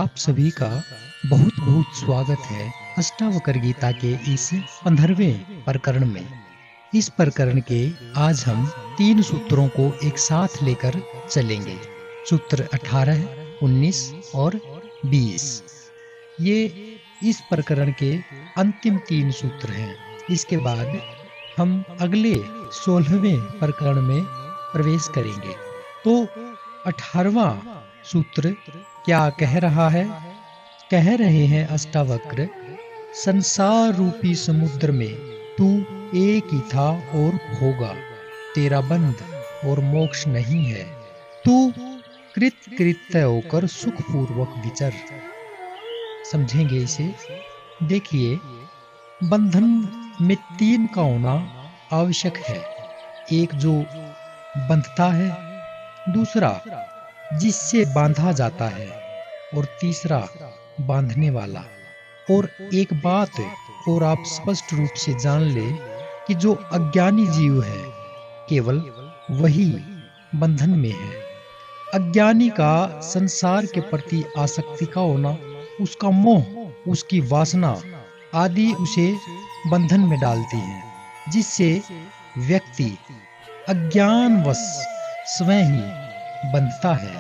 आप सभी का बहुत बहुत स्वागत है अष्टावक्र गीता के इस 15वें प्रकरण में। इस प्रकरण के आज हम 3 सूत्रों को एक साथ लेकर चलेंगे। सूत्र 18, 19 और 20। ये इस प्रकरण के अंतिम 3 सूत्र हैं। इसके बाद हम अगले 16वें प्रकरण में प्रवेश करेंगे। तो 18वां सूत्र क्या कह रहा है? कह रहे हैं अष्टावक्र, संसार रूपी समुद्र में तू एक ही था और होगा, तेरा बंध और मोक्ष नहीं है। तू कृत्य होकर सुखपूर्वक विचर। समझेंगे इसे। देखिए, बंधन में 3 का होना आवश्यक है। एक जो बंधता है, दूसरा जिससे बांधा जाता है, और तीसरा बांधने वाला। और एक बात और आप स्पष्ट रूप से जान ले कि जो अज्ञानी जीव है केवल वही बंधन में है। अज्ञानी का संसार के प्रति आसक्ति का होना, उसका मोह, उसकी वासना आदि उसे बंधन में डालती है, जिससे व्यक्ति अज्ञानवश स्वयं ही बंधता है।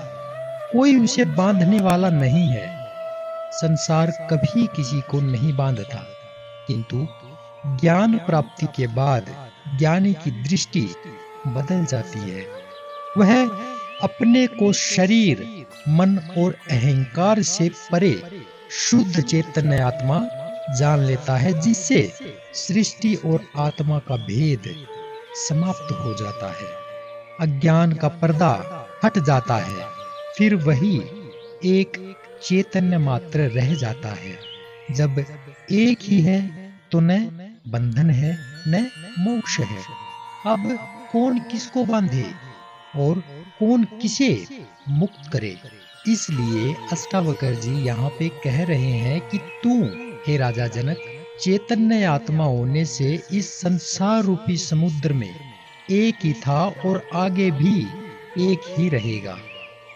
कोई उसे बांधने वाला नहीं है। संसार कभी किसी को नहीं बांधता, किंतु ज्ञान प्राप्ति के बाद ज्ञानी की दृष्टि बदल जाती है। वह अपने को शरीर, मन और अहंकार से परे शुद्ध चैतन्य आत्मा जान लेता है, जिससे सृष्टि और आत्मा का भेद समाप्त हो जाता है। अज्ञान का पर्दा हट जाता है। फिर वही एक चैतन्य मात्र रह जाता है। जब एक ही है तो न बंधन है न मोक्ष है। अब कौन किसको बांधे और कौन किसे मुक्त करे? इसलिए अष्टावक्र जी यहाँ पे कह रहे हैं कि तू हे राजा जनक, चैतन्य आत्मा होने से इस संसार रूपी समुद्र में एक ही था और आगे भी एक ही रहेगा।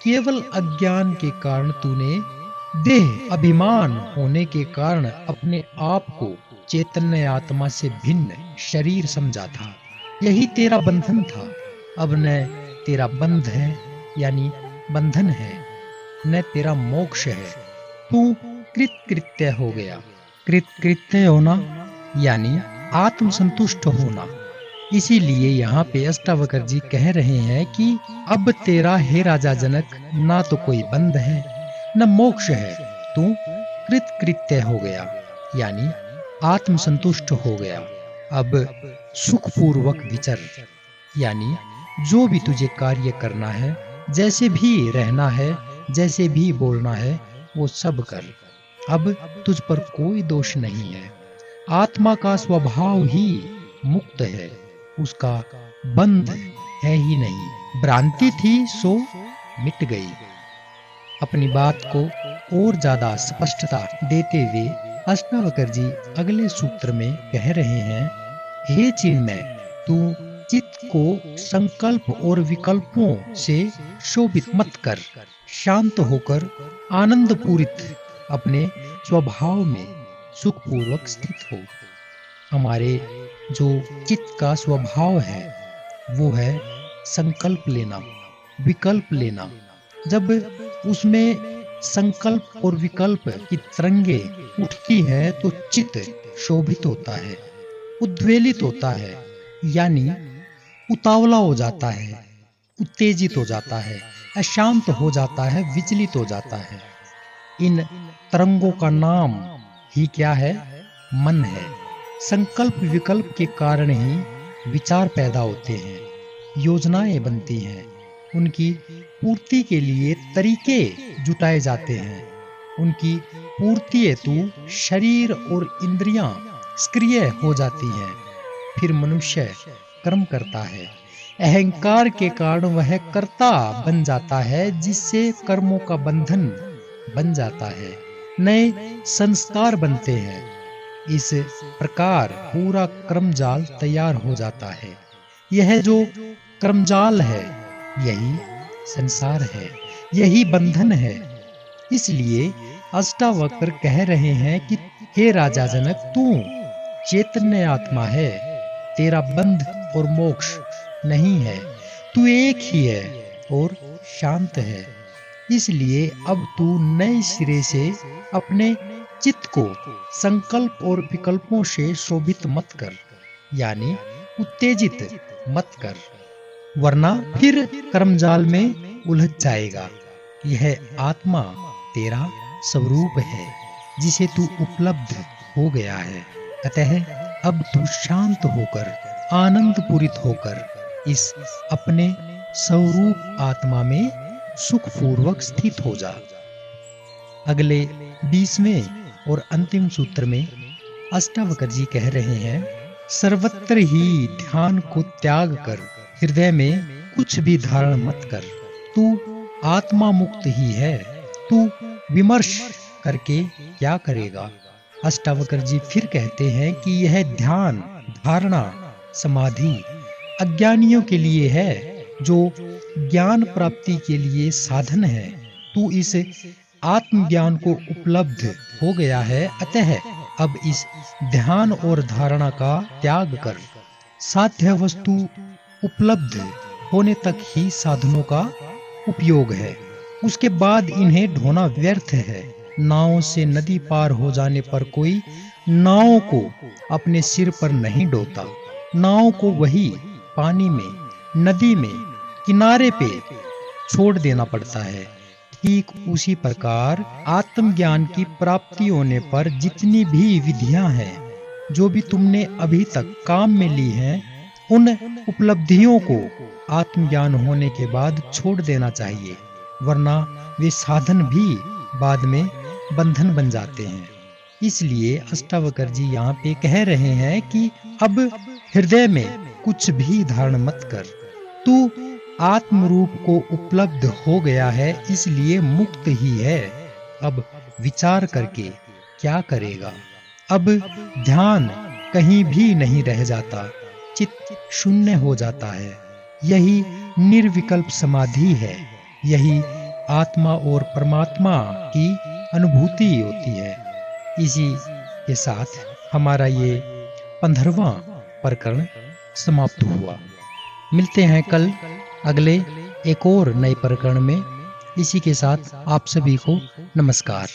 केवल अज्ञान के कारण तूने देह अभिमान होने के कारण अपने आप को चैतन्य आत्मा से भिन्न शरीर समझा था। यही तेरा बंधन था। अब न तेरा बंध है यानी बंधन है, न तेरा मोक्ष है। तू कृत्य हो गया। कृत्य होना यानी आत्मसंतुष्ट होना। इसीलिए यहाँ पे अष्टावक्र जी कह रहे हैं कि अब तेरा हे राजा जनक ना तो कोई बंध है न मोक्ष है। तू कृत्य हो गया यानी आत्मसंतुष्ट हो गया। अब सुखपूर्वक विचर यानी जो भी तुझे कार्य करना है, जैसे भी रहना है, जैसे भी बोलना है, वो सब कर। अब तुझ पर कोई दोष नहीं है। आत्मा का स्वभाव ही मुक्त है, उसका बंध है ही नहीं। भ्रांति थी सो मिट गई। अपनी बात को और ज्यादा स्पष्टता देते हुए अष्टावक्र जी अगले सूत्र में कह रहे हैं, हे चिन्मय, तू चित्त को संकल्प और विकल्पों से शोभित मत कर। शांत होकर आनंद पूरित अपने स्वभाव में सुखपूर्वक स्थित हो। हमारे जो चित्त का स्वभाव है वो है संकल्प लेना, विकल्प लेना। जब उसमें संकल्प और विकल्प की तरंगे उठती है तो चित्त शोभित होता है, उद्वेलित होता है, यानी उतावला हो जाता है, उत्तेजित हो जाता है, अशांत हो जाता है, विचलित हो जाता है। इन तरंगों का नाम ही क्या है? मन है। संकल्प विकल्प के कारण ही विचार पैदा होते हैं, योजनाएं बनती हैं, उनकी पूर्ति के लिए तरीके जुटाए जाते हैं। उनकी पूर्ति हेतु शरीर और इंद्रियां सक्रिय हो जाती हैं। फिर मनुष्य कर्म करता है। अहंकार के कारण वह कर्ता बन जाता है, जिससे कर्मों का बंधन बन जाता है, नए संस्कार बनते हैं। इस प्रकार पूरा कर्मजाल तैयार हो जाता है। यह जो कर्मजाल है यही संसार है, यही बंधन है। इसलिए अष्टावक्र कह रहे हैं कि हे राजा जनक, तू चैतन्य आत्मा है, तेरा बंध और मोक्ष नहीं है, तू एक ही है और शांत है। इसलिए अब तू नए सिरे से अपने चित्त को संकल्प और विकल्पों से शोभित मत कर, यानी उत्तेजित मत कर, वरना फिर कर्मजाल में उलझ जाएगा। यह आत्मा तेरा स्वरूप है जिसे तू उपलब्ध हो गया है। अतः अब तू शांत होकर, आनंद पूरित होकर इस अपने स्वरूप आत्मा में सुखपूर्वक स्थित हो जा। अगले 20वें और अंतिम सूत्र में अष्टावक्र जी कह रहे हैं, सर्वत्र ही ध्यान को त्याग कर हृदय में कुछ भी धारण मत कर। तू आत्मा मुक्त ही है, तू विमर्श करके क्या करेगा। अष्टावक्र जी फिर कहते हैं कि यह ध्यान, धारणा, समाधि अज्ञानियों के लिए है, जो ज्ञान प्राप्ति के लिए साधन है। तू इस आत्मज्ञान को उपलब्ध हो गया है, अतः अब इस ध्यान और धारणा का त्याग कर। साध्य वस्तु उपलब्ध होने तक ही साधनों का उपयोग है, उसके बाद इन्हें ढोना व्यर्थ है। नाव से नदी पार हो जाने पर कोई नाव को अपने सिर पर नहीं ढोता, नाव को वही पानी में, नदी में, किनारे पे छोड़ देना पड़ता है। ठीक उसी प्रकार आत्मज्ञान की प्राप्ति होने पर जितनी भी विधियां हैं, जो भी तुमने अभी तक काम में ली हैं, उन उपलब्धियों को आत्मज्ञान होने के बाद छोड़ देना चाहिए, वरना वे साधन भी बाद में बंधन बन जाते हैं। इसलिए अष्टावक्र जी यहाँ पे कह रहे हैं कि अब हृदय में कुछ भी धारण मत कर, तू आत्म रूप को उपलब्ध हो गया है, इसलिए मुक्त ही है। अब विचार करके क्या करेगा। अब ध्यान कहीं भी नहीं रह जाता, चित्त शून्य हो जाता है। यही निर्विकल्प समाधि है, यही आत्मा और परमात्मा की अनुभूति होती है। इसी के साथ हमारा ये 15वां प्रकरण समाप्त हुआ। मिलते हैं कल अगले एक और नए प्रकरण में। इसी के साथ आप सभी को नमस्कार।